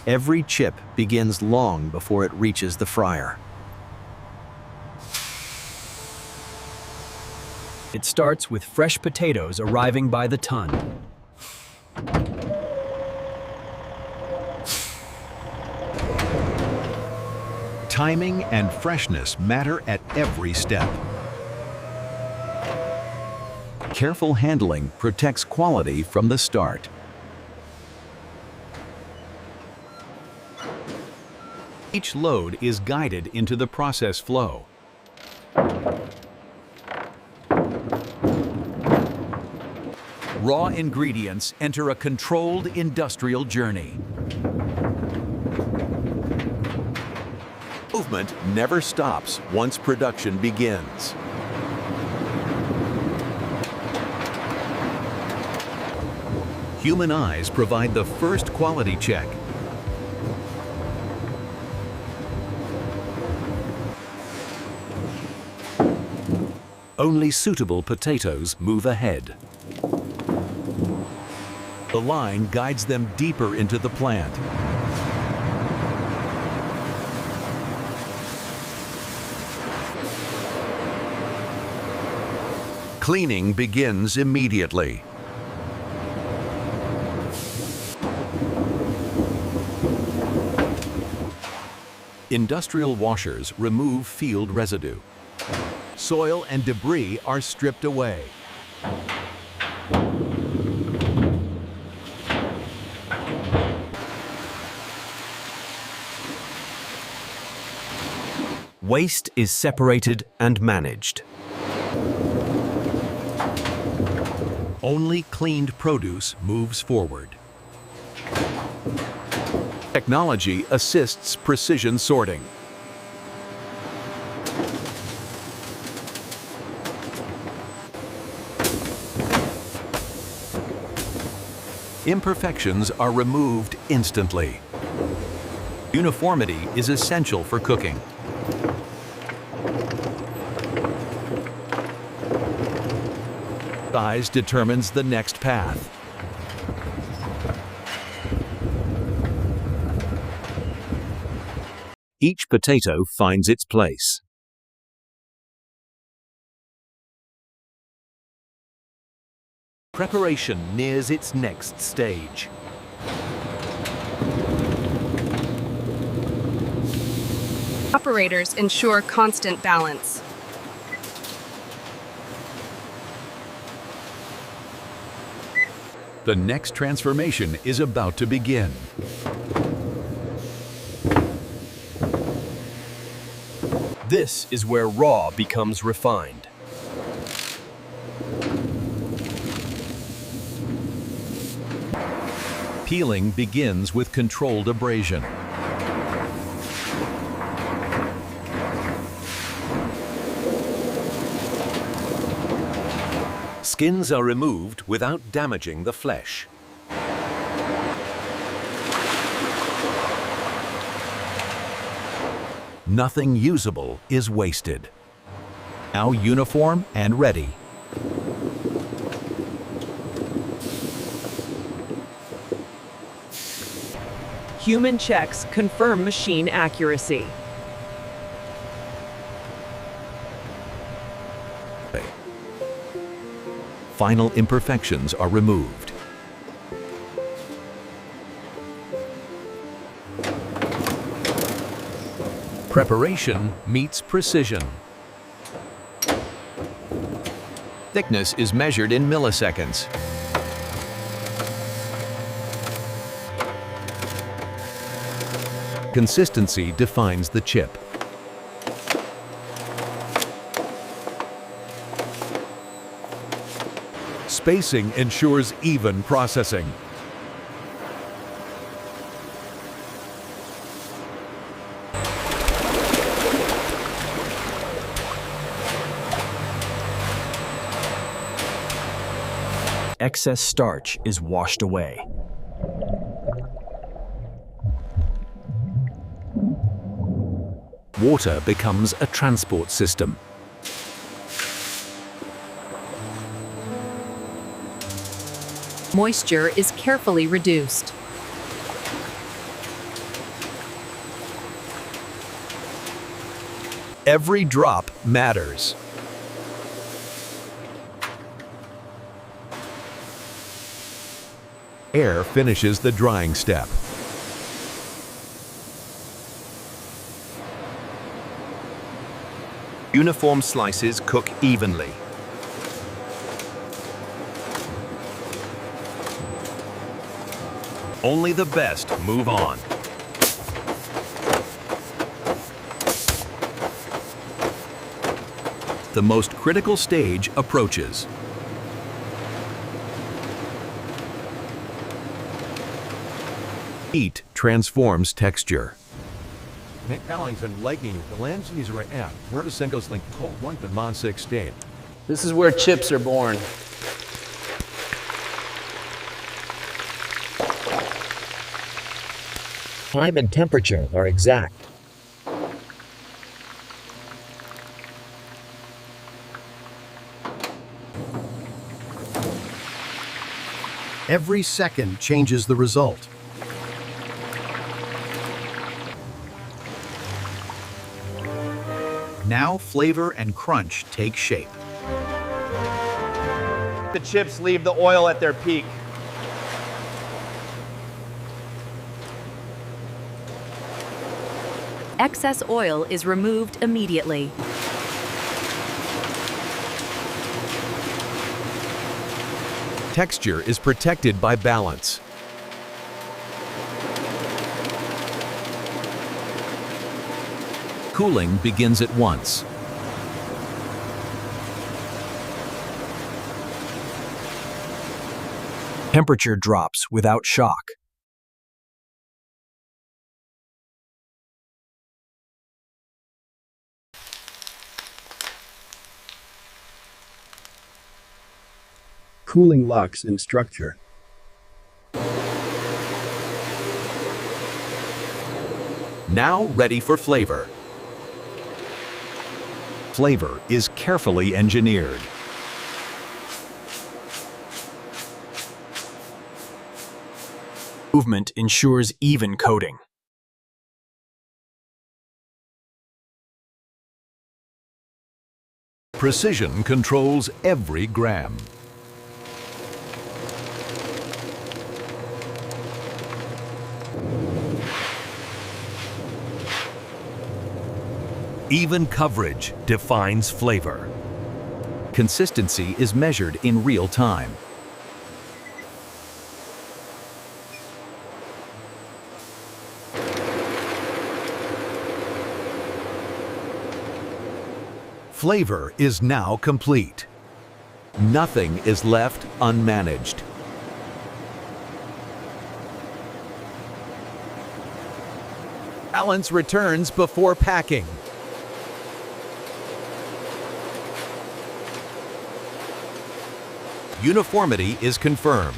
Every chip begins long before it reaches the fryer. It starts with fresh potatoes arriving by the ton. Timing and freshness matter at every step. Careful handling protects quality from the start. Each load is guided into the process flow. Raw ingredients enter a controlled industrial journey. Movement never stops once production begins. Human eyes provide the first quality check. Only suitable potatoes move ahead. The line guides them deeper into the plant. Cleaning begins immediately. Industrial washers remove field residue. Soil and debris are stripped away. Waste is separated and managed. Only cleaned produce moves forward. Technology assists precision sorting. Imperfections are removed instantly. Uniformity is essential for cooking. Size determines the next path. Each potato finds its place. Preparation nears its next stage. Operators ensure constant balance. The next transformation is about to begin. This is where raw becomes refined. Peeling begins with controlled abrasion. Skins are removed without damaging the flesh. Nothing usable is wasted. Now uniform and ready. Human checks confirm machine accuracy. Final imperfections are removed. Preparation meets precision. Thickness is measured in milliseconds. Consistency defines the chip. Spacing ensures even processing. Excess starch is washed away. Water becomes a transport system. Moisture is carefully reduced. Every drop matters. Air finishes the drying step. Uniform slices cook evenly. Only the best move on. The most critical stage approaches. Heat transforms texture. McAllington liking the Lansing's right now. Where does Singles link cold one to Mon 16? This is where chips are born. Time and temperature are exact. Every second changes the result. Now flavor and crunch take shape. The chips leave the oil at their peak. Excess oil is removed immediately. Texture is protected by balance. Cooling begins at once. Temperature drops without shock. Cooling locks in structure. Now ready for flavor. Flavor is carefully engineered. Movement ensures even coating. Precision controls every gram. Even coverage defines flavor. Consistency is measured in real time. Flavor is now complete. Nothing is left unmanaged. Balance returns before packing. Uniformity is confirmed.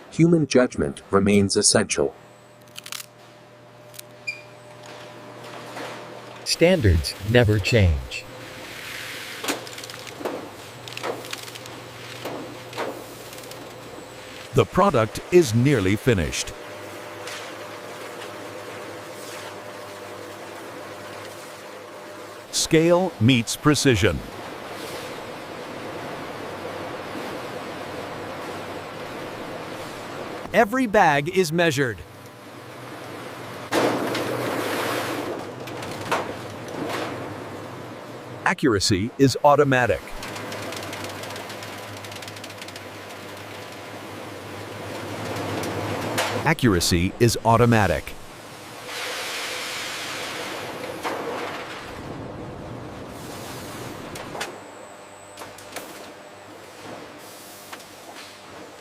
Human judgment remains essential. Standards never change. The product is nearly finished. Scale meets precision. Every bag is measured. Accuracy is automatic. Accuracy is automatic.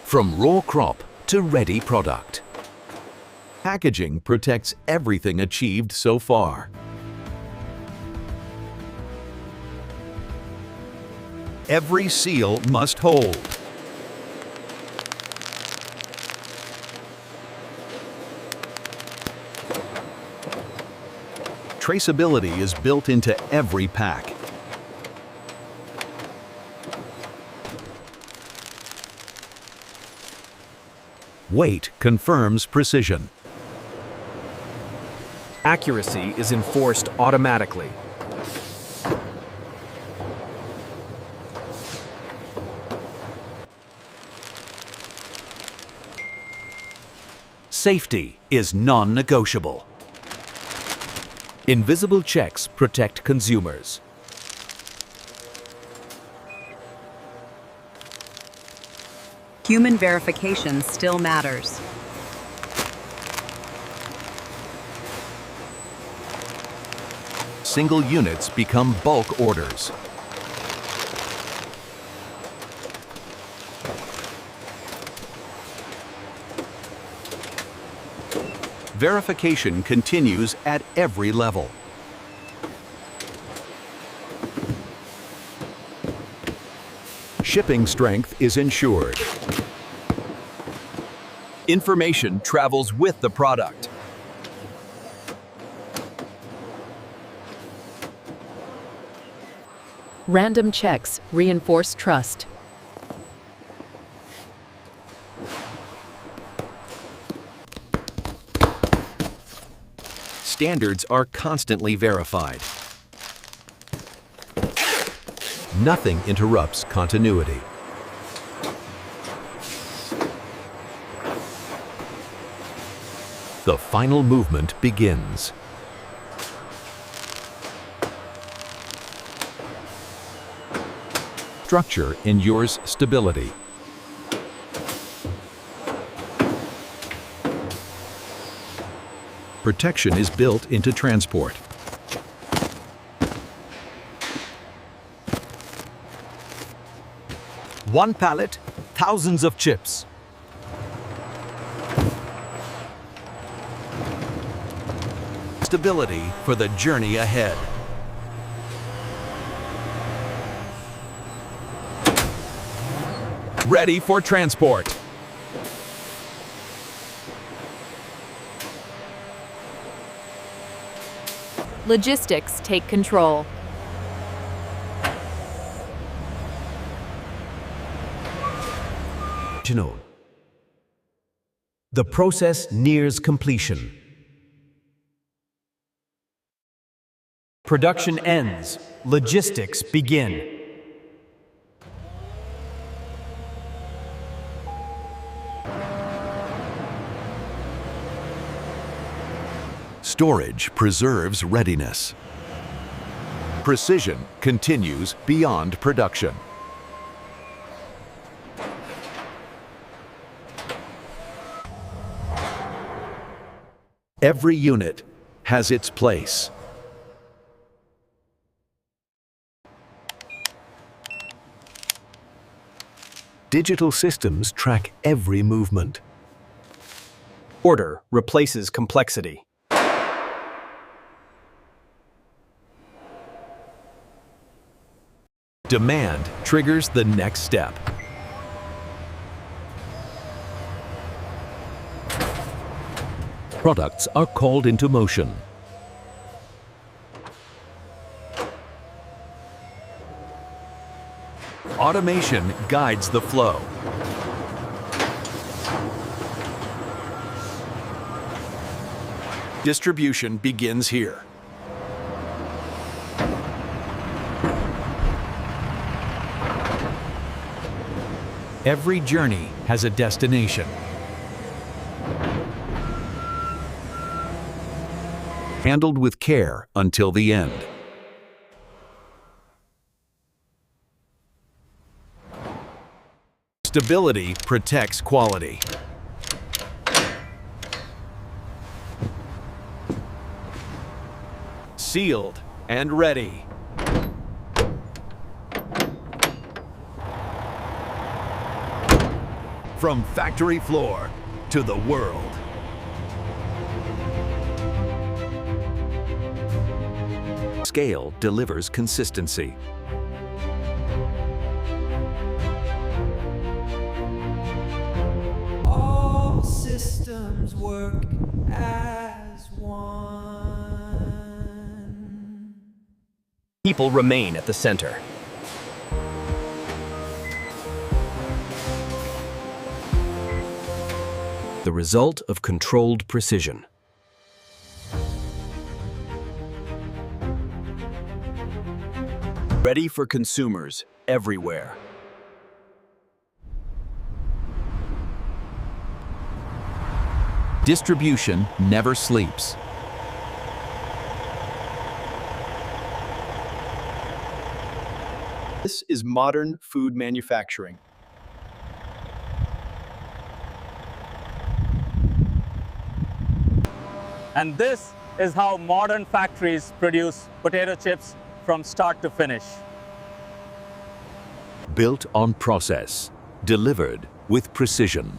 From raw crop to ready product. Packaging protects everything achieved so far. Every seal must hold. Traceability is built into every pack. Weight confirms precision. Accuracy is enforced automatically. Safety is non-negotiable. Invisible checks protect consumers. Human verification still matters. Single units become bulk orders. Verification continues at every level. Shipping strength is ensured. Information travels with the product. Random checks reinforce trust. Standards are constantly verified. Nothing interrupts continuity. The final movement begins. Structure ensures stability. Protection is built into transport. One pallet, thousands of chips. Stability for the journey ahead. Ready for transport. Logistics take control. The process nears completion. Production ends. Logistics begin. Storage preserves readiness. Precision continues beyond production. Every unit has its place. Digital systems track every movement. Order replaces complexity. Demand triggers the next step. Products are called into motion. Automation guides the flow. Distribution begins here. Every journey has a destination. Handled with care until the end. Stability protects quality. Sealed and ready. From factory floor to the world. Scale delivers consistency. All systems work as one. People remain at the center. The result of controlled precision. Ready for consumers everywhere. Distribution never sleeps. This is modern food manufacturing. And this is how modern factories produce potato chips from start to finish. Built on process, delivered with precision.